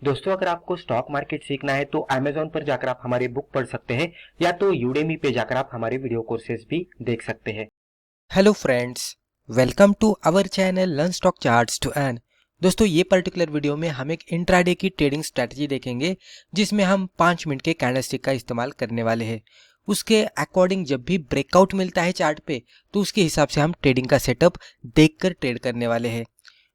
दोस्तों, अगर आपको स्टॉक मार्केट सीखना है तो Amazon पर जाकर आप हमारे बुक पढ़ सकते हैं या तो Udemy पे जाकर आप हमारे वीडियो कोर्सेज भी देख सकते हैं। Hello friends, welcome to our channel learn stock charts to earn. दोस्तों, ये पर्टिकुलर वीडियो में हम एक इंट्राडे की ट्रेडिंग स्ट्रैटेजी देखेंगे जिसमें हम 5 मिनट के कैंडलस्टिक का इस्तेमाल करने वाले हैं। उसके अकॉर्डिंग जब भी ब्रेकआउट मिलता है चार्ट पे तो उसके हिसाब से हम ट्रेडिंग का सेटअप देखकर ट्रेड करने वाले हैं।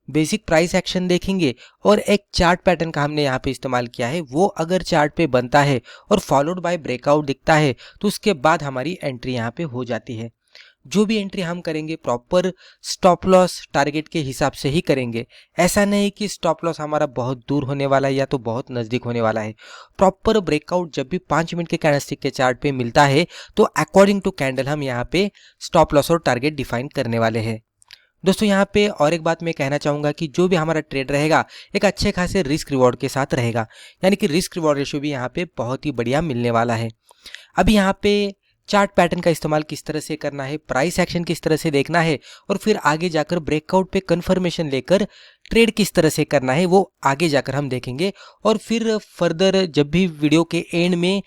बेसिक प्राइस एक्शन देखेंगे और एक चार्ट पैटर्न का हमने यहाँ पे इस्तेमाल किया है। वो अगर चार्ट पे बनता है और फॉलोड बाय ब्रेकआउट दिखता है तो उसके बाद हमारी एंट्री यहाँ पे हो जाती है। जो भी एंट्री हम करेंगे प्रॉपर स्टॉप लॉस टारगेट के हिसाब से ही करेंगे। ऐसा नहीं कि स्टॉप लॉस हमारा बहुत दूर होने वाला है या तो बहुत नज़दीक होने वाला है। प्रॉपर ब्रेकआउट जब भी 5 मिनट के कैंडलस्टिक के चार्ट पे मिलता है तो अकॉर्डिंग टू कैंडल हम यहाँ पे स्टॉप लॉस और टारगेट डिफाइन करने वाले हैं। दोस्तों, यहाँ पे और एक बात मैं कहना चाहूँगा कि जो भी हमारा ट्रेड रहेगा एक अच्छे खासे रिस्क रिवॉर्ड के साथ रहेगा, यानी कि रिस्क रिवॉर्ड रेशियो भी यहाँ पे बहुत ही बढ़िया मिलने वाला है। अभी यहाँ पे चार्ट पैटर्न का इस्तेमाल किस तरह से करना है, प्राइस एक्शन किस तरह से देखना है और फिर आगे जाकर ब्रेकआउट पे कंफर्मेशन लेकर ट्रेड किस तरह से करना है वो आगे जाकर हम देखेंगे। और फिर फर्दर जब भी वीडियो के एंड में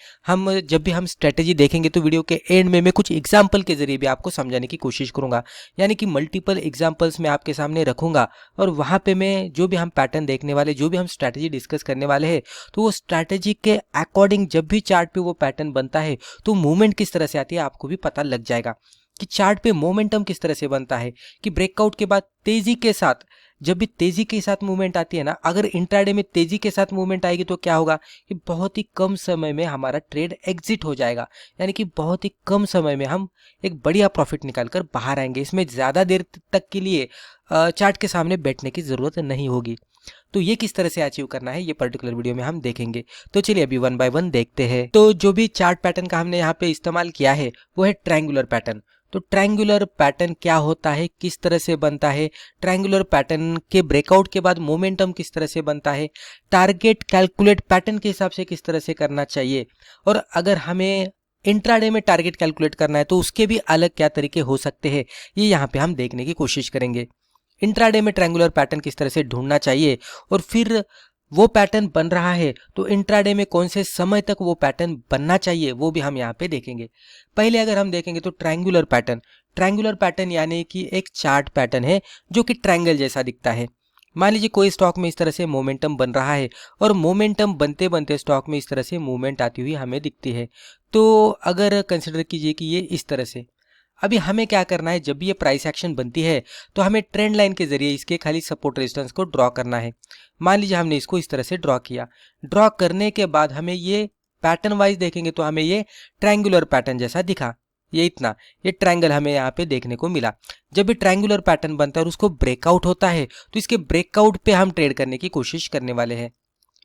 जब भी हम स्ट्रेटेजी देखेंगे तो वीडियो के एंड में मैं कुछ एग्जाम्पल के जरिए भी आपको समझाने की कोशिश करूंगा, यानी कि मल्टीपल एग्जाम्पल्स मैं आपके सामने रखूंगा और वहाँ पे मैं जो भी हम पैटर्न देखने वाले, जो भी हम स्ट्रैटेजी डिस्कस करने वाले हैं, तो वो स्ट्रैटेजी के अकॉर्डिंग जब भी चार्ट पे वो पैटर्न बनता है तो मूवमेंट किस तरह से आती है आपको भी पता लग जाएगा कि चार्ट पे मोमेंटम किस तरह से बनता है कि ब्रेकआउट के बाद तेजी के साथ, जब भी तेजी के साथ मूवमेंट आती है ना, अगर इंट्राडे में तेजी के साथ मूवमेंट आएगी तो क्या होगा कि बहुत ही कम समय में हमारा ट्रेड एग्जिट हो जाएगा, यानी कि बहुत ही कम समय में हम एक बढ़िया प्रॉफिट निकाल कर बाहर आएंगे। इसमें ज़्यादा देर तक के लिए चार्ट के सामने बैठने की ज़रूरत नहीं होगी। तो ये किस तरह से अचीव करना है ये पर्टिकुलर वीडियो में हम देखेंगे। तो चलिए अभी वन बाय वन देखते हैं। तो जो भी चार्ट पैटर्न का हमने यहाँ पे इस्तेमाल किया है वो है ट्रायंगुलर पैटर्न। तो ट्रायंगुलर पैटर्न क्या होता है, किस तरह से बनता है, ट्रायंगुलर पैटर्न के ब्रेकआउट के बाद मोमेंटम किस तरह से बनता है, टारगेट कैलकुलेट पैटर्न के हिसाब से किस तरह से करना चाहिए, और अगर हमें इंट्राडे में टारगेट कैलकुलेट करना है तो उसके भी अलग क्या तरीके हो सकते हैं, ये यहाँ पे हम देखने की कोशिश करेंगे। इंट्राडे में ट्रायंगुलर पैटर्न किस तरह से ढूंढना चाहिए और फिर वो पैटर्न बन रहा है तो इंट्राडे में कौन से समय तक वो पैटर्न बनना चाहिए वो भी हम यहाँ पे देखेंगे। पहले अगर हम देखेंगे तो ट्रायंगुलर पैटर्न यानी कि एक चार्ट पैटर्न है जो कि ट्रायंगल जैसा दिखता है। मान लीजिए कोई स्टॉक में इस तरह से मोमेंटम बन रहा है और मोमेंटम बनते बनते स्टॉक में इस तरह से मूवमेंट आती हुई हमें दिखती है। तो अगर कंसिडर कीजिए कि ये इस तरह से, अभी हमें क्या करना है, जब भी ये प्राइस एक्शन बनती है तो हमें ट्रेंड लाइन के जरिए इसके खाली सपोर्ट रेजिस्टेंस को ड्रॉ करना है। मान लीजिए हमने इसको इस तरह से ड्रॉ किया। ड्रॉ करने के बाद हमें ये पैटर्न वाइज देखेंगे तो हमें ये ट्रायंगुलर पैटर्न जैसा दिखा, ये इतना, ये ट्रायंगल हमें यहाँ पे देखने को मिला। जब भी ट्रायंगुलर पैटर्न बनता है और उसको ब्रेकआउट होता है तो इसके ब्रेकआउट पे हम ट्रेड करने की कोशिश करने वाले हैं।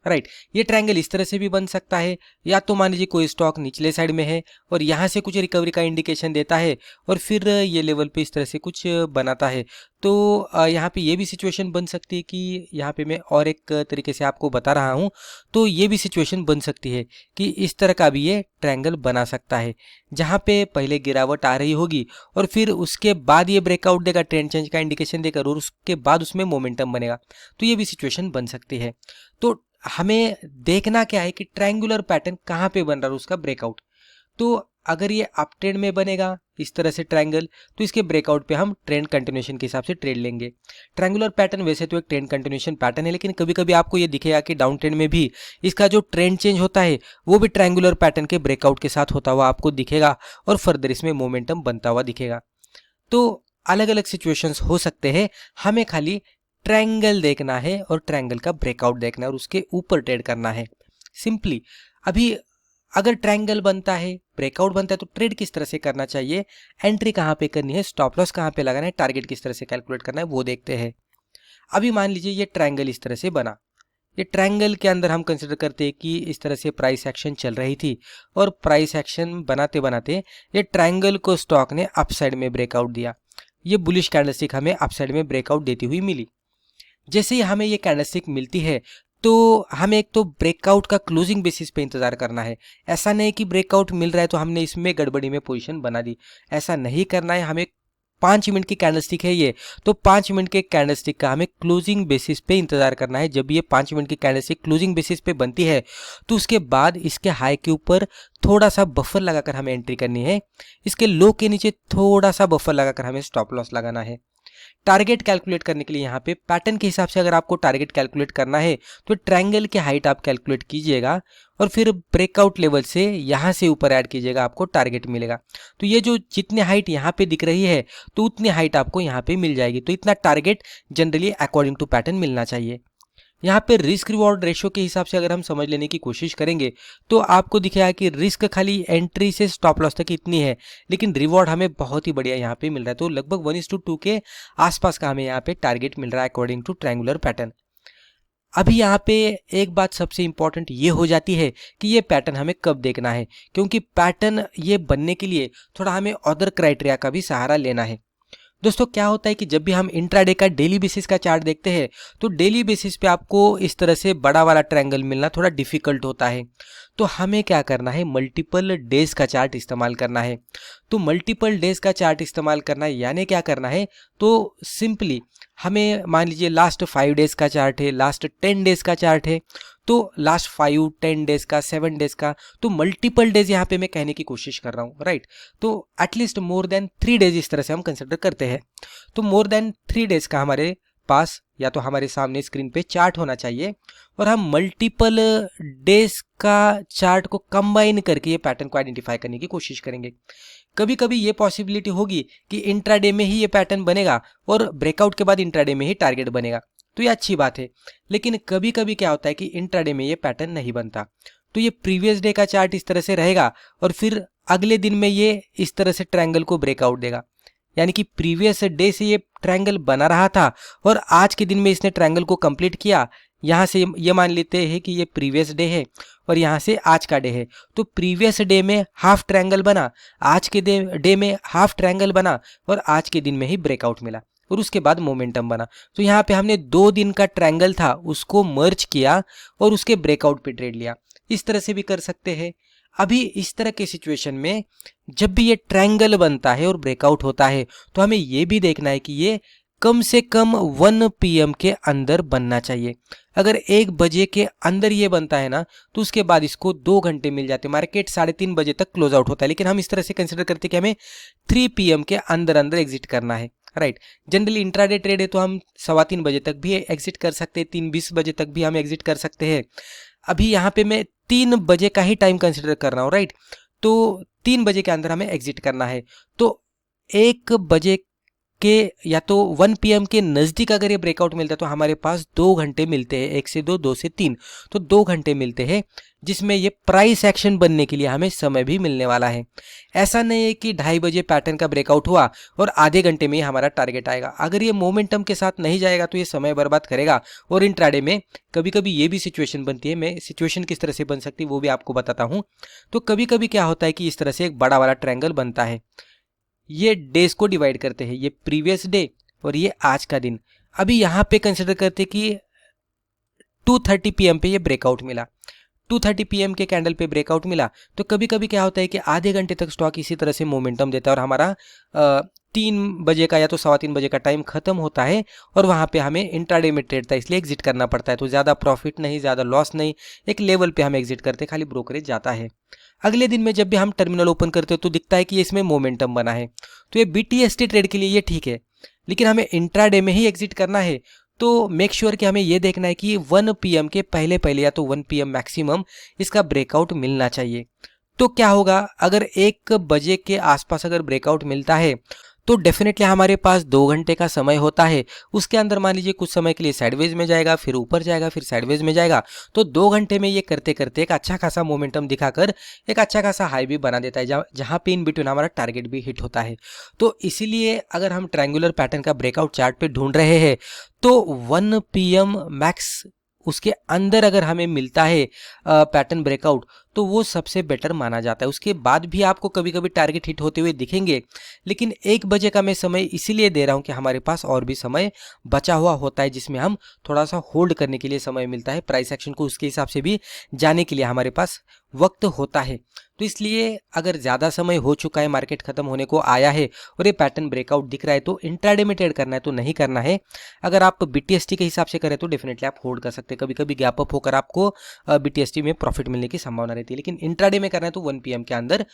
राइट, ये ट्रायंगल इस तरह से भी बन सकता है, या तो मान लीजिए कोई स्टॉक निचले साइड में है और यहाँ से कुछ रिकवरी का इंडिकेशन देता है और फिर ये लेवल पे इस तरह से कुछ बनाता है। तो यहाँ पे ये भी सिचुएशन बन सकती है कि यहाँ पे मैं और एक तरीके से आपको बता रहा हूँ, तो ये भी सिचुएशन बन सकती है कि इस तरह का भी ये ट्रायंगल बना सकता है जहाँ पे पहले गिरावट आ रही होगी और फिर उसके बाद ये ब्रेकआउट देगा, ट्रेंड चेंज का इंडिकेशन देगा और उसके बाद उसमें मोमेंटम बनेगा। तो ये भी सिचुएशन बन सकती है। तो हमें देखना क्या है कि ट्रायंगुलर पैटर्न कहाँ पे बन रहा है उसका ब्रेकआउट। तो अगर ये अप ट्रेंड में बनेगा इस तरह से ट्रायंगल तो इसके ब्रेकआउट पे हम ट्रेंड कंटिन्यूएशन के हिसाब से ट्रेड लेंगे। ट्रायंगुलर पैटर्न वैसे तो एक ट्रेंड कंटिन्यूएशन पैटर्न है, लेकिन कभी कभी आपको ये दिखेगा कि डाउन ट्रेंड में भी इसका जो ट्रेंड चेंज होता है वो भी ट्रायंगुलर पैटर्न के ब्रेकआउट के साथ होता हुआ आपको दिखेगा और फर्दर इसमें मोमेंटम बनता हुआ दिखेगा। तो अलग अलग सिचुएशंस हो सकते हैं, हमें खाली ट्रायंगल देखना है और ट्रायंगल का ब्रेकआउट देखना है और उसके ऊपर ट्रेड करना है सिंपली। अभी अगर ट्रायंगल बनता है, ब्रेकआउट बनता है तो ट्रेड किस तरह से करना चाहिए, एंट्री कहाँ पे करनी है, स्टॉप लॉस कहाँ पे लगाना है, टारगेट किस तरह से कैलकुलेट करना है वो देखते हैं। अभी मान लीजिए ये ट्रायंगल इस तरह से बना। ये ट्रायंगल के अंदर हम कंसिडर करते हैं कि इस तरह से प्राइस एक्शन चल रही थी और प्राइस एक्शन बनाते बनाते ये ट्रायंगल को स्टॉक ने अपसाइड में ब्रेकआउट दिया। ये बुलिश कैंडलस्टिक हमें अपसाइड में ब्रेकआउट देती हुई मिली। जैसे ही हमें ये कैंडलस्टिक मिलती है तो हमें एक तो ब्रेकआउट का क्लोजिंग बेसिस पे इंतजार करना है। ऐसा नहीं कि ब्रेकआउट मिल रहा है तो हमने इसमें गड़बड़ी में पोजीशन बना दी, ऐसा नहीं करना है। हमें 5 मिनट की कैंडलस्टिक है ये, तो 5 मिनट के कैंडलस्टिक का हमें क्लोजिंग बेसिस पे इंतजार करना है। जब ये 5 मिनट की कैंडलस्टिक क्लोजिंग बेसिस पे बनती है तो उसके बाद इसके हाई के ऊपर थोड़ा सा बफर लगाकर हमें एंट्री करनी है, इसके लो के नीचे थोड़ा सा बफर लगाकर हमें स्टॉप लॉस लगाना है। टारगेट कैलकुलेट करने के लिए यहाँ पे पैटर्न के हिसाब से अगर आपको टारगेट कैलकुलेट करना है तो ट्रायंगल के हाइट आप कैलकुलेट कीजिएगा और फिर ब्रेकआउट लेवल से यहाँ से ऊपर ऐड कीजिएगा, आपको टारगेट मिलेगा। तो ये जो जितने हाइट यहाँ पे दिख रही है तो उतनी हाइट आपको यहाँ पे मिल जाएगी। तो इतना target generally according to pattern मिलना चाहिए। यहाँ पे रिस्क रिवॉर्ड रेशियो के हिसाब से अगर हम समझ लेने की कोशिश करेंगे तो आपको दिखेगा कि रिस्क खाली एंट्री से स्टॉप लॉस तक इतनी है, लेकिन रिवॉर्ड हमें बहुत ही बढ़िया यहाँ पे मिल रहा है। तो लगभग 1:2 के आसपास का हमें यहाँ पे टारगेट मिल रहा है अकॉर्डिंग टू ट्रायंगुलर पैटर्न। अभी यहाँ पे एक बात सबसे इंपॉर्टेंट ये हो जाती है कि ये पैटर्न हमें कब देखना है, क्योंकि पैटर्न ये बनने के लिए थोड़ा हमें अदर क्राइटेरिया का भी सहारा लेना है। दोस्तों क्या होता है कि जब भी हम इंट्राडे का डेली बेसिस का चार्ट देखते हैं तो डेली बेसिस पे आपको इस तरह से बड़ा वाला ट्रायंगल मिलना थोड़ा डिफिकल्ट होता है। तो हमें क्या करना है, मल्टीपल डेज का चार्ट इस्तेमाल करना है। तो मल्टीपल डेज का चार्ट इस्तेमाल करना है यानी क्या करना है, तो सिंपली हमें मान लीजिए लास्ट 5 डेज का चार्ट है, लास्ट 10 डेज का चार्ट है, तो लास्ट 5, 10 डेज का, 7 डेज का, तो मल्टीपल डेज यहाँ पे मैं कहने की कोशिश कर रहा हूँ, राइट। तो एटलीस्ट मोर देन 3 डेज इस तरह से हम कंसिडर करते हैं। तो मोर देन 3 डेज का हमारे पास या तो हमारे सामने स्क्रीन पे चार्ट होना चाहिए और हम मल्टीपल डेज का चार्ट को कंबाइन करके ये पैटर्न को आइडेंटिफाई करने की कोशिश करेंगे। कभी कभी ये पॉसिबिलिटी होगी कि इंट्राडे में ही ये पैटर्न बनेगा और ब्रेकआउट के बाद इंट्राडे में ही टारगेट बनेगा, तो ये अच्छी बात है। लेकिन कभी कभी क्या होता है कि इंट्राडे में ये पैटर्न नहीं बनता, तो ये प्रीवियस डे का चार्ट इस तरह से रहेगा और फिर अगले दिन में ये इस तरह से ट्रायंगल को ब्रेकआउट देगा। यानी कि प्रीवियस डे से ये ट्रायंगल बना रहा था और आज के दिन में इसने ट्रायंगल को कंप्लीट किया। यहाँ से ये मान लेते हैं कि ये प्रीवियस डे है और यहाँ से आज का डे है, तो प्रीवियस डे में हाफ ट्रायंगल बना, आज के डे में हाफ ट्रायंगल बना और आज के दिन में ही ब्रेकआउट मिला और उसके बाद मोमेंटम बना। तो यहाँ पे हमने 2 दिन का ट्रायंगल था उसको मर्ज किया और उसके ब्रेकआउट पे ट्रेड लिया। इस तरह से भी कर सकते हैं। अभी इस तरह के सिचुएशन में जब भी ये ट्रायंगल बनता है और ब्रेकआउट होता है तो हमें ये भी देखना है कि ये कम से कम 1 PM के अंदर बनना चाहिए। अगर 1 बजे के अंदर ये बनता है ना तो उसके बाद इसको 2 घंटे मिल जाते हैं। मार्केट 3:30 बजे तक क्लोज आउट होता है, लेकिन हम इस तरह से कंसिडर करते हैं कि हमें 3 PM के अंदर अंदर एग्जिट करना है, राइट। जनरली इंट्राडे ट्रेड है तो हम 3:15 बजे तक भी एग्जिट कर सकते हैं, 3:20 बजे तक भी हम एग्जिट कर सकते हैं। अभी यहाँ पे मैं 3 बजे का ही टाइम कंसिडर कर रहा हूँ, राइट। तो 3 बजे के अंदर हमें एग्जिट करना है। तो 1 बजे के या तो 1 PM के नज़दीक अगर ये ब्रेकआउट मिलता है तो हमारे पास 2 घंटे मिलते हैं, 1 से 2, 2 से 3, तो 2 घंटे मिलते हैं जिसमें ये प्राइस एक्शन बनने के लिए हमें समय भी मिलने वाला है। ऐसा नहीं है कि 2:30 बजे पैटर्न का ब्रेकआउट हुआ और आधे घंटे में ही हमारा टारगेट आएगा। अगर ये मोमेंटम के साथ नहीं जाएगा तो ये समय बर्बाद करेगा। और इंट्राडे में कभी कभी ये भी सिचुएशन बनती है, मैं सिचुएशन किस तरह से बन सकती है वो भी आपको बताता हूँ। तो कभी कभी क्या होता है कि इस तरह से एक बड़ा वाला ट्रायंगल बनता है, ये डेज को डिवाइड करते हैं, ये प्रीवियस डे और ये आज का दिन। अभी यहाँ पे कंसिडर करते कि 2:30 PM पे ये ब्रेकआउट मिला, 2:30 PM के कैंडल पे ब्रेकआउट मिला, तो कभी कभी क्या होता है कि आधे घंटे तक स्टॉक इसी तरह से मोमेंटम देता है और हमारा 3 बजे का या तो 3:15 बजे का टाइम खत्म होता है और वहाँ पे हमें इंट्राडे में ट्रेड था इसलिए एग्जिट करना पड़ता है। तो ज़्यादा प्रॉफिट नहीं, ज़्यादा लॉस नहीं, एक लेवल पे हम एग्जिट करते, खाली ब्रोकरेज जाता है। अगले दिन में जब भी हम टर्मिनल ओपन करते हैं तो दिखता है कि इसमें मोमेंटम बना है, तो ये BTST ट्रेड के लिए ये ठीक है, लेकिन हमें इंट्राडे में ही एग्जिट करना है। तो मेक श्योर कि हमें ये देखना है कि 1 PM के पहले या तो 1 PM मैक्सिमम इसका ब्रेकआउट मिलना चाहिए। तो क्या होगा, अगर 1 बजे के आसपास अगर ब्रेकआउट मिलता है तो डेफिनेटली हमारे पास 2 घंटे का समय होता है। उसके अंदर मान लीजिए कुछ समय के लिए साइडवेज में जाएगा, फिर ऊपर जाएगा, फिर साइडवेज में जाएगा, तो 2 घंटे में ये करते करते एक अच्छा खासा मोमेंटम दिखाकर एक अच्छा खासा हाई भी बना देता है, जहाँ पे इन बिटवीन हमारा टारगेट भी हिट होता है। तो इसीलिए अगर हम ट्रायंगुलर पैटर्न का ब्रेकआउट चार्ट पे ढूंढ रहे हैं तो 1 PM मैक्स उसके अंदर अगर हमें मिलता है पैटर्न ब्रेकआउट तो वो सबसे बेटर माना जाता है। उसके बाद भी आपको कभी कभी टारगेट हिट होते हुए दिखेंगे, लेकिन 1 बजे का मैं समय इसीलिए दे रहा हूँ कि हमारे पास और भी समय बचा हुआ होता है जिसमें हम थोड़ा सा होल्ड करने के लिए समय मिलता है, प्राइस एक्शन को उसके हिसाब से भी जाने के लिए हमारे पास वक्त होता है। तो तो इसलिए अगर ज़्यादा समय हो चुका है, मार्केट खत्म होने को आया है और ये पैटर्न ब्रेकआउट दिख रहा है तो इंट्राडे में ट्रेड करना है तो नहीं करना है। अगर आप BTST के हिसाब से करें तो डेफिनेटली आप होल्ड कर सकते हैं, कभी कभी गैप अप होकर आपको BTST में प्रॉफिट मिलने की संभावना रहती है, लेकिन इंट्राडे में करना है तो 1 PM के अंदर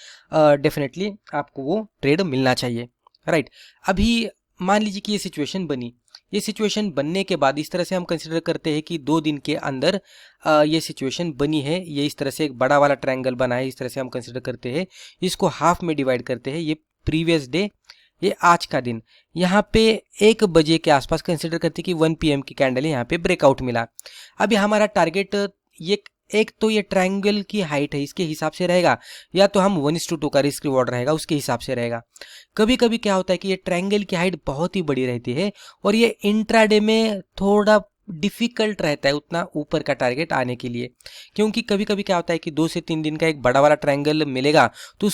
डेफिनेटली आपको वो ट्रेड मिलना चाहिए, राइट। अभी मान लीजिए कि ये सिचुएशन बनी, ये सिचुएशन बनने के बाद इस तरह से हम कंसिडर करते हैं कि 2 दिन के अंदर ये सिचुएशन बनी है, ये इस तरह से एक बड़ा वाला ट्रायंगल बना है, इस तरह से हम कंसिडर करते हैं, इसको हाफ में डिवाइड करते हैं, ये प्रीवियस डे, ये आज का दिन, यहाँ पे 1 बजे के आसपास कंसिडर करते हैं कि 1 PM की कैंडल है, यहाँ पे ब्रेकआउट मिला। अभी हमारा टारगेट ये एक तो ये ट्रायंगल की हाइट है इसके हिसाब से रहेगा, या तो हम 1:2 का रिस्क रिवॉर्ड रहेगा उसके हिसाब से रहेगा। कभी कभी क्या होता है कि ये ट्रायंगल की हाइट बहुत ही बड़ी रहती है और ये इंट्राडे में थोड़ा डिफिकल्ट रहता है उतना ऊपर का टारगेट आने के लिए, क्योंकि कभी कभी क्या होता है कि 2 से 3 दिन का एक बड़ा वाला ट्रायंगल मिलेगा तो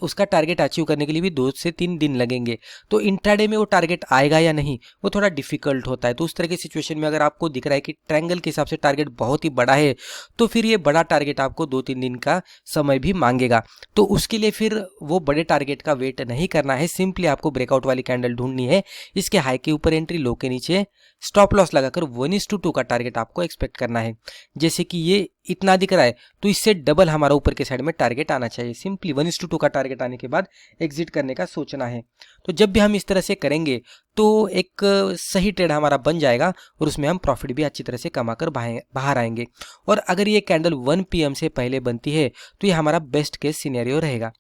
उसका टारगेट अचीव करने के लिए भी 2 से 3 दिन लगेंगे, तो इंट्राडे में वो टारगेट आएगा या नहीं वो थोड़ा डिफिकल्ट होता है। तो उस तरह की सिचुएशन में अगर आपको दिख रहा है कि ट्रायंगल के हिसाब से टारगेट बहुत ही बड़ा है तो फिर ये बड़ा टारगेट आपको 2-3 दिन का समय भी मांगेगा, तो उसके लिए फिर वो बड़े टारगेट का वेट नहीं करना है, सिंपली आपको ब्रेकआउट वाली कैंडल ढूंढनी है, इसके हाई के ऊपर एंट्री, लो के नीचे स्टॉप लॉस लगाकर 1:2 का टारगेट आपको एक्सपेक्ट करना है। जैसे कि ये इतना दिख रहा है तो इससे डबल हमारा ऊपर के साइड में टारगेट आना चाहिए, सिंपली 1:2 का टारगेट आने के बाद एग्जिट करने का सोचना है। तो जब भी हम इस तरह से करेंगे तो एक सही ट्रेड हमारा बन जाएगा और उसमें हम प्रॉफिट भी अच्छी तरह से कमाकर बाहर आएंगे। और अगर ये कैंडल 1 PM से पहले बनती है तो ये हमारा बेस्ट केस सिनेरियो रहेगा।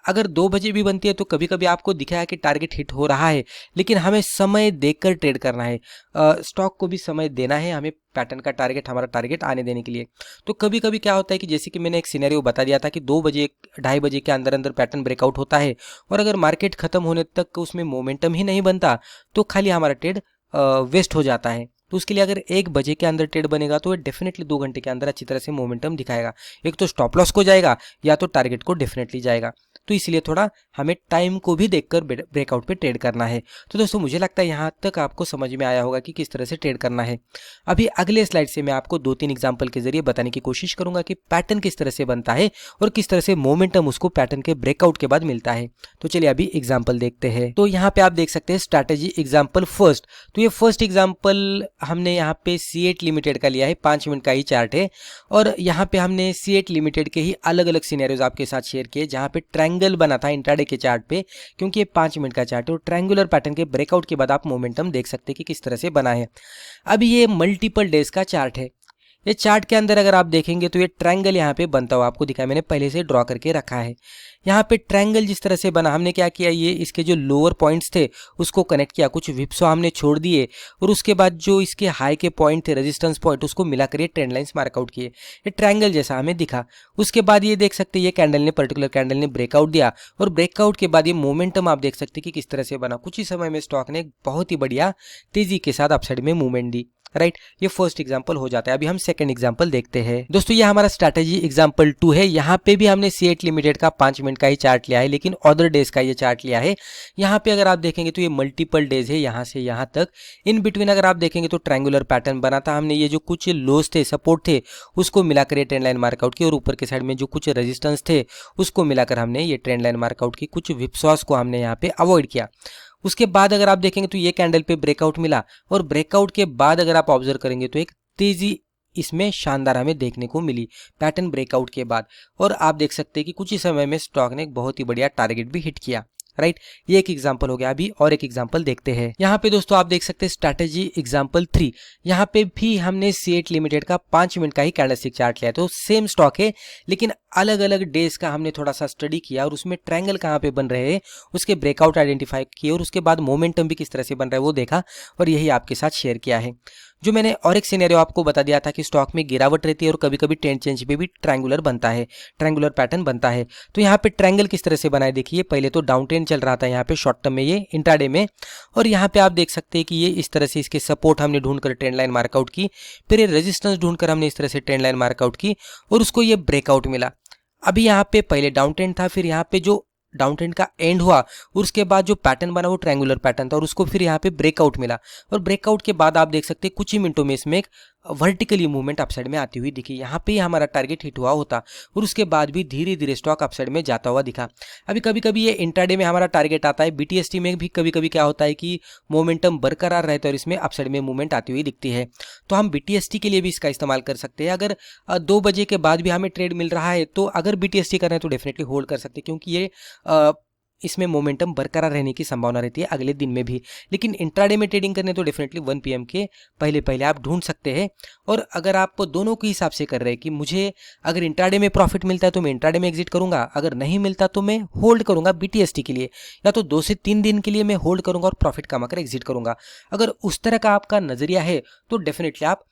अगर 2 बजे भी बनती है तो कभी कभी आपको दिखा है कि टारगेट हिट हो रहा है, लेकिन हमें समय देकर ट्रेड करना है, स्टॉक को भी समय देना है हमें पैटर्न का टारगेट, हमारा टारगेट आने देने के लिए। तो कभी कभी क्या होता है कि जैसे कि मैंने एक सिनेरियो बता दिया था कि 2 बजे 2:30 बजे के अंदर अंदर पैटर्न ब्रेकआउट होता है और अगर मार्केट खत्म होने तक उसमें मोमेंटम ही नहीं बनता तो खाली हमारा ट्रेड वेस्ट हो जाता है। तो उसके लिए अगर 1 बजे के अंदर ट्रेड बनेगा तो ये डेफिनेटली 2 घंटे के अंदर अच्छी तरह से मोमेंटम दिखाएगा, एक तो स्टॉप लॉस को जाएगा या तो टारगेट को डेफिनेटली जाएगा। तो इसलिए थोड़ा हमें टाइम को भी देखकर ब्रेकआउट पे ट्रेड करना है। तो दोस्तों मुझे लगता है यहाँ तक आपको समझ में आया होगा कि किस तरह से ट्रेड करना है। अभी अगले स्लाइड से मैं आपको 2-3 एग्जांपल के जरिए बताने की कोशिश करूंगा कि पैटर्न किस तरह से बनता है और किस तरह से मोमेंटम उसको पैटर्न के ब्रेकआउट के बाद मिलता है। तो चलिए अभी एग्जाम्पल देखते हैं। तो यहाँ पे आप देख सकते हैं स्ट्रैटेजी एग्जाम्पल फर्स्ट। तो ये फर्स्ट एग्जाम्पल हमने यहाँ पे C8 लिमिटेड का लिया है, 5 मिनट का ही चार्ट है और यहाँ पे हमने C8 लिमिटेड के ही अलग अलग सिनेरियोज आपके साथ शेयर किए जहाँ पे ट्रायंगल बना था इंट्राडे के चार्ट पे, क्योंकि ये 5 मिनट का चार्ट है और ट्रायंगुलर पैटर्न के ब्रेकआउट के बाद आप मोमेंटम देख सकते हैं कि किस तरह से बना है। अभी ये मल्टीपल डेज का चार्ट है, ये चार्ट के अंदर अगर आप देखेंगे तो ये ट्रायंगल यहाँ पे बनता हुआ आपको दिखा, मैंने पहले से ड्रॉ करके रखा है। यहाँ पे ट्रायंगल जिस तरह से बना, हमने क्या किया, ये इसके जो लोअर पॉइंट्स थे उसको कनेक्ट किया, कुछ विप्सो हमने छोड़ दिए और उसके बाद जो इसके हाई के पॉइंट थे, रेजिस्टेंस पॉइंट, उसको मिलाकर ये ट्रेंड लाइंस मार्कआउट किए, ये ट्रायंगल जैसा हमें दिखा। उसके बाद ये देख सकते हैं ये कैंडल ने, पर्टिकुलर कैंडल ने ब्रेकआउट दिया और ब्रेकआउट के बाद ये मोमेंटम आप देख सकते हैं कि किस तरह से बना। कुछ ही समय में स्टॉक ने बहुत ही बढ़िया तेजी के साथ अपसाइड में मूवमेंट दी, राइट। ये फर्स्ट एग्जांपल हो जाता है। अभी हम सेकंड एग्जांपल देखते हैं। दोस्तों ये हमारा स्ट्रैटेजी एग्जांपल 2 है। यहाँ पे भी हमने C8 लिमिटेड का 5 मिनट का ही चार्ट लिया है, लेकिन अदर डेज का ये चार्ट लिया है। यहाँ पे अगर आप देखेंगे तो ये मल्टीपल डेज है, यहाँ से यहाँ तक। इन बिटवीन अगर आप देखेंगे तो ट्रायंगुलर पैटर्न बना था, हमने ये जो कुछ लोज थे, सपोर्ट थे, उसको मिलाकर ये ट्रेंड लाइन मार्कआउट की और ऊपर के साइड में जो कुछ रेजिस्टेंस थे उसको मिलाकर हमने ये ट्रेंड लाइन मार्कआउट की। कुछ विप्सॉस को हमने यहाँ पे अवॉइड किया। उसके बाद अगर आप देखेंगे तो ये कैंडल पे ब्रेकआउट मिला और ब्रेकआउट के बाद अगर आप ऑब्जर्व करेंगे तो एक तेजी इसमें शानदार हमें देखने को मिली पैटर्न ब्रेकआउट के बाद। और आप देख सकते हैं कि कुछ ही समय में स्टॉक ने एक बहुत ही बढ़िया टारगेट भी हिट किया, राइट। ये एक एग्जांपल हो गया। अभी और एक एग्जांपल देखते हैं। यहाँ पे दोस्तों आप देख सकते हैं स्ट्रैटेजी एग्जांपल 3। यहाँ पे भी हमने C8 लिमिटेड का 5 मिनट का ही कैंडलस्टिक चार्ट लिया, तो सेम स्टॉक है लेकिन अलग अलग डेज का हमने थोड़ा सा स्टडी किया और उसमें ट्रायंगल कहाँ पे बन रहे हैं उसके ब्रेकआउट आइडेंटिफाई किए और उसके बाद मोमेंटम भी किस तरह से बन रहा है वो देखा और यही आपके साथ शेयर किया है। जो मैंने और एक सिनेरियो आपको बता दिया था कि स्टॉक में गिरावट रहती है और कभी कभी ट्रेंड चेंज पे भी ट्रायंगुलर बनता है, ट्रायंगुलर पैटर्न बनता है। तो यहाँ पे ट्रायंगल किस तरह से बना है देखिए, पहले तो डाउन ट्रेंड चल रहा था यहाँ पे शॉर्ट टर्म में, ये इंट्राडे में, और यहाँ पे आप देख सकते हैं कि ये इस तरह से इसके सपोर्ट हमने ढूंढकर ट्रेंड लाइन मार्कआउट की, फिर ये रेजिस्टेंस ढूंढकर हमने इस तरह से ट्रेंड लाइन मार्कआउट की और उसको ये ब्रेकआउट मिला। अभी यहाँ पे पहले डाउन ट्रेंड था, फिर यहाँ पे जो डाउन ट्रेंड का एंड हुआ और उसके बाद जो पैटर्न बना वो ट्रायंगुलर पैटर्न था और उसको फिर यहाँ पे ब्रेकआउट मिला और ब्रेकआउट के बाद आप देख सकते हैं कुछ ही मिनटों में इसमें एक वर्टिकली मूवमेंट अपसाइड में आती हुई दिखी। यहाँ पे हमारा टारगेट हिट हुआ होता और उसके बाद भी धीरे धीरे स्टॉक अपसाइड में जाता हुआ दिखा। अभी कभी कभी ये इंट्राडे में हमारा टारगेट आता है, BTST में भी कभी कभी क्या होता है कि मोमेंटम बरकरार रहता है और इसमें अपसाइड में मूवमेंट आती हुई दिखती है। तो हम BTST के लिए भी इसका इस्तेमाल कर सकते हैं। अगर 2 बजे के बाद भी हमें ट्रेड मिल रहा है तो अगर BTST कर रहे हैं तो डेफिनेटली होल्ड कर सकते हैं, क्योंकि ये इसमें मोमेंटम बरकरार रहने की संभावना रहती है अगले दिन में भी। लेकिन इंट्राडे में ट्रेडिंग करने तो डेफिनेटली 1 PM के पहले पहले आप ढूंढ सकते हैं। और अगर आप दोनों के हिसाब से कर रहे हैं कि मुझे अगर इंट्राडे में प्रॉफिट मिलता है तो मैं इंट्राडे में एग्जिट करूंगा, अगर नहीं मिलता तो मैं होल्ड करूंगा BTST के लिए, या तो 2 से 3 दिन के लिए मैं होल्ड करूंगा और प्रॉफिट कमाकर एग्जिट करूंगा। अगर उस तरह का आपका नजरिया है तो डेफिनेटली आप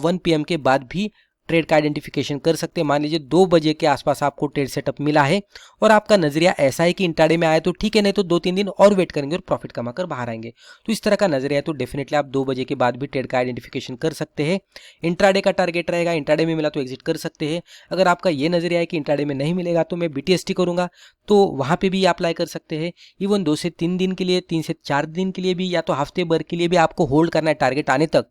1 PM के बाद भी ट्रेड का आइडेंटिफिकेशन कर सकते हैं। मान लीजिए 2 बजे के आसपास आपको ट्रेड सेटअप मिला है और आपका नजरिया ऐसा है कि इंट्राडे में आए तो ठीक है, नहीं तो 2-3 दिन और वेट करेंगे और प्रॉफिट कमाकर बाहर आएंगे। तो इस तरह का नजरिया है तो डेफिनेटली आप 2 बजे के बाद भी ट्रेड का आइडेंटिफिकेशन कर सकते हैं। इंट्राडे का टारगेट रहेगा, इंट्राडे में मिला तो एग्जिट कर सकते हैं। अगर आपका ये नजरिया है कि इंट्राडे में नहीं मिलेगा तो मैं BTST करूंगा, तो वहां पे भी अप्लाई कर सकते हैं। इवन 2 से 3 दिन के लिए, 3 से 4 दिन के लिए भी, या तो हफ्ते भर के लिए भी आपको होल्ड करना है टारगेट आने तक,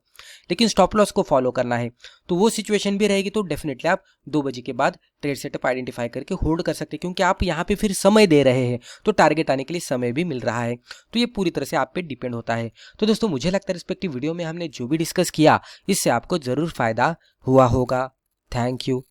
लेकिन स्टॉप लॉस को फॉलो करना है। तो वो सिचुएशन भी रहेगी तो डेफिनेटली आप 2 बजे के बाद ट्रेड सेटअप आइडेंटिफाई करके होल्ड कर सकते हैं, क्योंकि आप यहाँ पे फिर समय दे रहे हैं तो टारगेट आने के लिए समय भी मिल रहा है। तो ये पूरी तरह से आप पे डिपेंड होता है। तो दोस्तों मुझे लगता है रिस्पेक्टिव वीडियो में हमने जो भी डिस्कस किया इससे आपको जरूर फायदा हुआ होगा। Thank you.